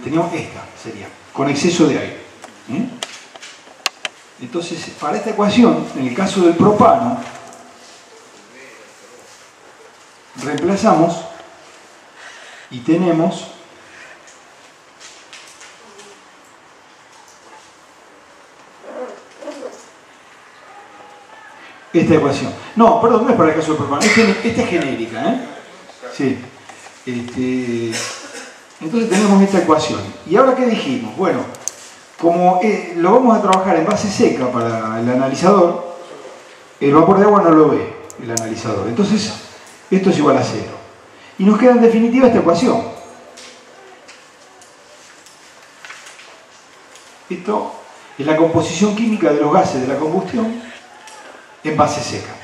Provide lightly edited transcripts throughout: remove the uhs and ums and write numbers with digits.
teníamos esta, sería, con exceso de aire. Entonces, para esta ecuación, en el caso del propano, reemplazamos y tenemos esta ecuación. No, perdón, no es para el caso del propano, esta es genérica, Sí. Entonces tenemos esta ecuación. ¿Y ahora qué dijimos? Bueno, como lo vamos a trabajar en base seca para el analizador, el vapor de agua no lo ve el analizador. Entonces, esto es igual a 0. Y nos queda en definitiva esta ecuación. Esto es la composición química de los gases de la combustión en base seca.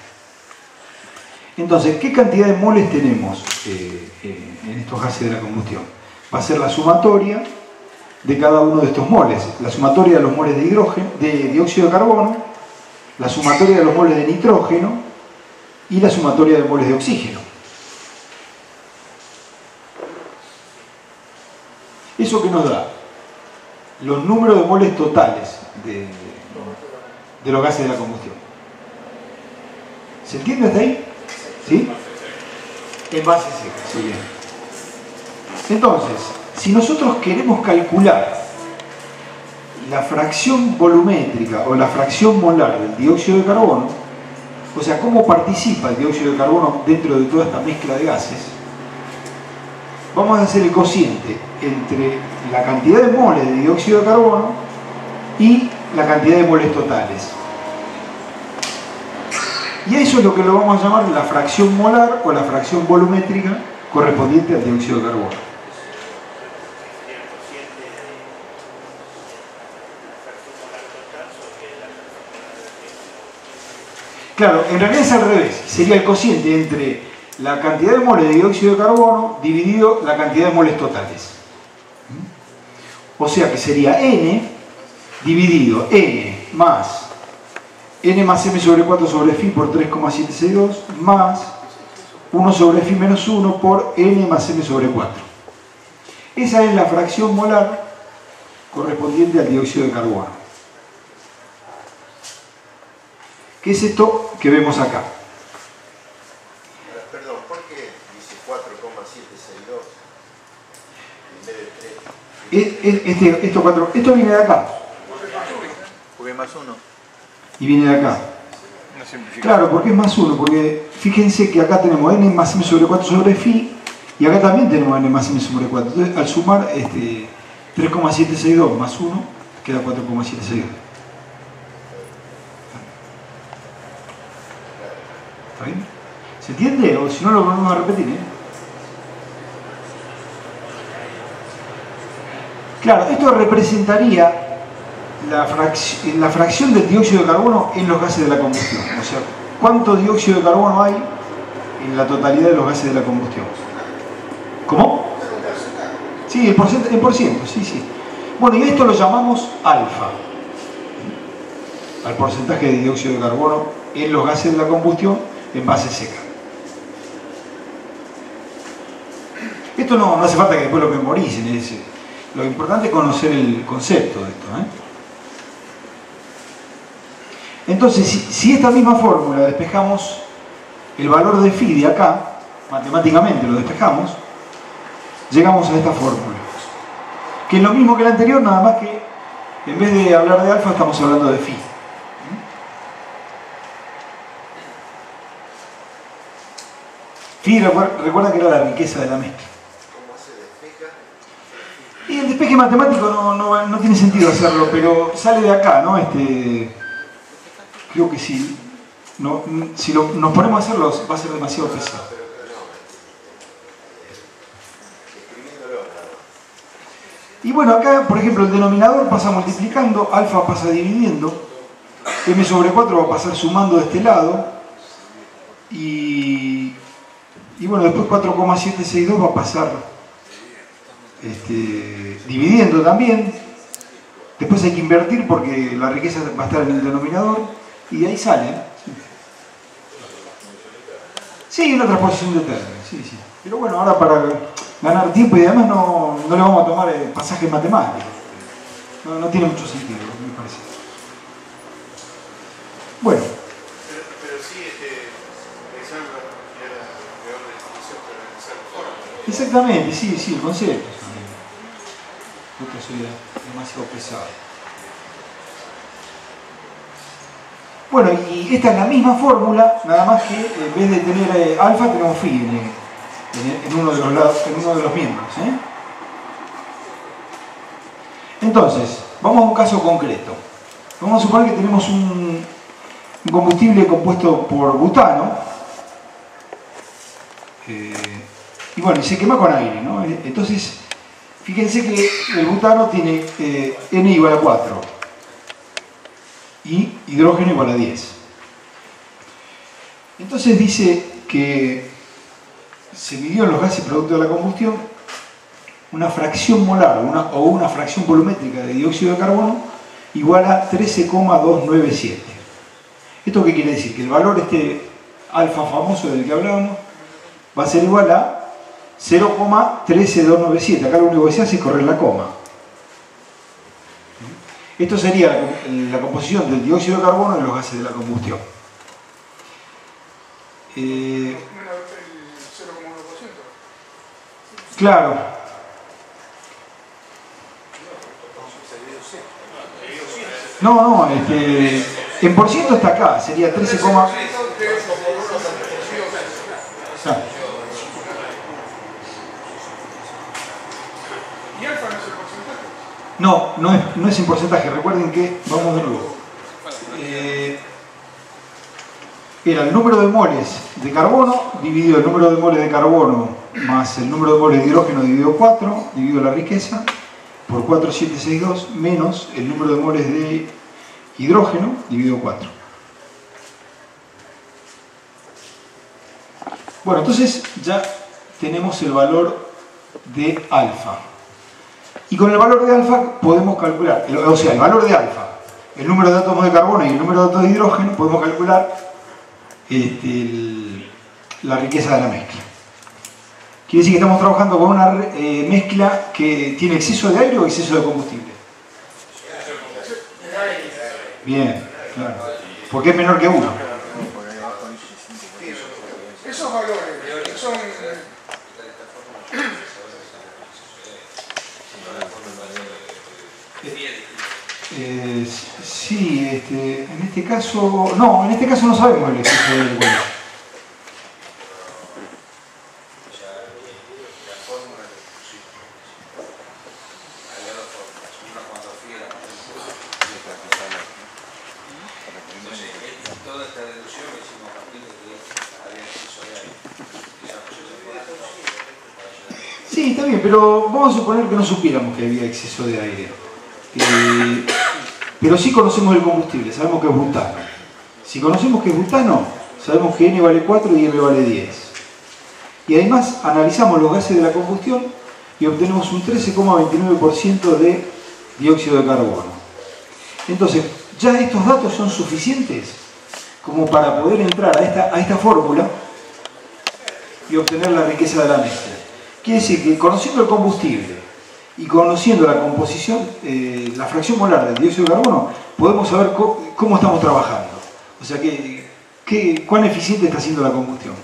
Entonces, ¿qué cantidad de moles tenemos en estos gases de la combustión? Va a ser la sumatoria de cada uno de estos moles. La sumatoria de los moles de hidrógeno, de dióxido de carbono, la sumatoria de los moles de nitrógeno y la sumatoria de moles de oxígeno. ¿Eso qué nos da? Los números de moles totales de los gases de la combustión. ¿Se entiende hasta ahí? ¿Sí? En base seca, sí, bien. Entonces, si nosotros queremos calcular la fracción volumétrica o la fracción molar del dióxido de carbono, o sea, cómo participa el dióxido de carbono dentro de toda esta mezcla de gases, vamos a hacer el cociente entre la cantidad de moles de dióxido de carbono y la cantidad de moles totales. Y eso es lo que lo vamos a llamar la fracción molar o la fracción volumétrica correspondiente al dióxido de carbono. Claro, en realidad es al revés. Sería el cociente entre la cantidad de moles de dióxido de carbono dividido la cantidad de moles totales. O sea que sería N dividido N más m sobre 4 sobre phi por 3,762 más 1 sobre phi menos 1 por n más m sobre 4. Esa es la fracción molar correspondiente al dióxido de carbono. ¿Qué es esto que vemos acá? Perdón, ¿por qué dice 4,762 en vez de 3? Esto viene de acá. Porque más 1. Y viene de acá. Claro, porque es más 1, porque fíjense que acá tenemos n más m sobre 4 sobre phi y acá también tenemos n más m sobre 4. Entonces, al sumar 3,762 más 1, queda 4,762. ¿Está bien? ¿Se entiende? O si no, lo volvemos a repetir, Claro, esto representaría la fracción del dióxido de carbono en los gases de la combustión. O sea, ¿cuánto dióxido de carbono hay en la totalidad de los gases de la combustión? ¿Cómo? Sí, el porciento, sí, sí. Bueno, y esto lo llamamos alfa. Al porcentaje de dióxido de carbono en los gases de la combustión en base seca. Esto no hace falta que después lo memoricen. Lo importante es conocer el concepto de esto, Entonces, si esta misma fórmula despejamos el valor de phi de acá, matemáticamente lo despejamos, llegamos a esta fórmula, que es lo mismo que la anterior, nada más que en vez de hablar de alfa estamos hablando de phi. Phi, recuerda que era la riqueza de la mezcla. ¿Cómo se despeja? Y el despeje matemático no tiene sentido hacerlo, pero sale de acá, ¿no? Creo que sí. Si nos ponemos a hacerlo va a ser demasiado pesado. Y bueno, acá, por ejemplo, el denominador pasa multiplicando, alfa pasa dividiendo, m sobre 4 va a pasar sumando de este lado, y bueno, después 4,762 va a pasar dividiendo también. Después hay que invertir porque la riqueza va a estar en el denominador, y de ahí sale. Sí, una transposición de términos, sí, sí. Pero bueno, ahora para ganar tiempo y además no le vamos a tomar el pasaje matemático. No tiene mucho sentido, me parece. Bueno. Pero sí, pensando que era peor definición para analizar formas. Exactamente, sí, el concepto. Creo que soy demasiado pesado. Bueno, y esta es la misma fórmula, nada más que en vez de tener alfa tenemos phi en uno de los lados, en uno de los miembros. Entonces, vamos a un caso concreto. Vamos a suponer que tenemos un combustible compuesto por butano y bueno, se quema con aire, ¿no? Entonces, fíjense que el butano tiene N igual a 4 y hidrógeno igual a 10. Entonces dice que se midió en los gases producto de la combustión una fracción molar o una fracción volumétrica de dióxido de carbono igual a 13,297. ¿Esto qué quiere decir? Que el valor alfa famoso del que hablábamos va a ser igual a 0,13297. Acá lo único que se hace es correr la coma. Esto sería la composición del dióxido de carbono en los gases de la combustión. El 0,1%. Claro. No, en por ciento está acá, sería 13, claro. ¿Y alfa no es el porcentaje? No es en porcentaje. Recuerden que, vamos de nuevo, era el número de moles de carbono dividido el número de moles de carbono más el número de moles de hidrógeno dividido 4, dividido la riqueza, por 4762, menos el número de moles de hidrógeno dividido 4. Bueno, entonces ya tenemos el valor de alfa. Y con el valor de alfa podemos calcular, o sea, el valor de alfa, el número de átomos de carbono y el número de átomos de hidrógeno, podemos calcular la riqueza de la mezcla. Quiere decir que estamos trabajando con una mezcla que tiene exceso de aire o exceso de combustible. Bien, claro. Porque es menor que 1. Esos valores son... Sí, en este caso no sabemos el exceso de aire. Sí, está bien, pero vamos a suponer que no supiéramos que había exceso de aire. Pero sí conocemos el combustible, sabemos que es butano. Si conocemos que es butano, sabemos que N vale 4 y M vale 10. Y además analizamos los gases de la combustión y obtenemos un 13,29% de dióxido de carbono. Entonces, ya estos datos son suficientes como para poder entrar a esta fórmula y obtener la riqueza de la mezcla. Quiere decir que conociendo el combustible y conociendo la composición, la fracción molar del dióxido de carbono, podemos saber cómo estamos trabajando. O sea, cuán eficiente está siendo la combustión.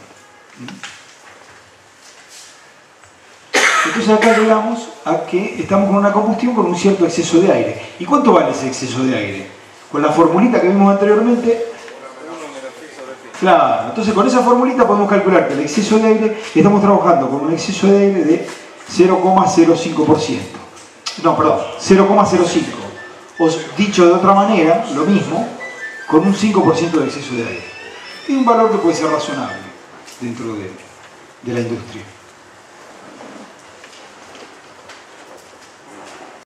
Entonces acá llegamos a que estamos con una combustión con un cierto exceso de aire. ¿Y cuánto vale ese exceso de aire? Con la formulita que vimos anteriormente. Claro, entonces con esa formulita podemos calcular que el exceso de aire, estamos trabajando con un exceso de aire de 0,05%. No, perdón, 0,05. O dicho de otra manera, lo mismo, con un 5% de exceso de aire. Es un valor que puede ser razonable dentro de la industria.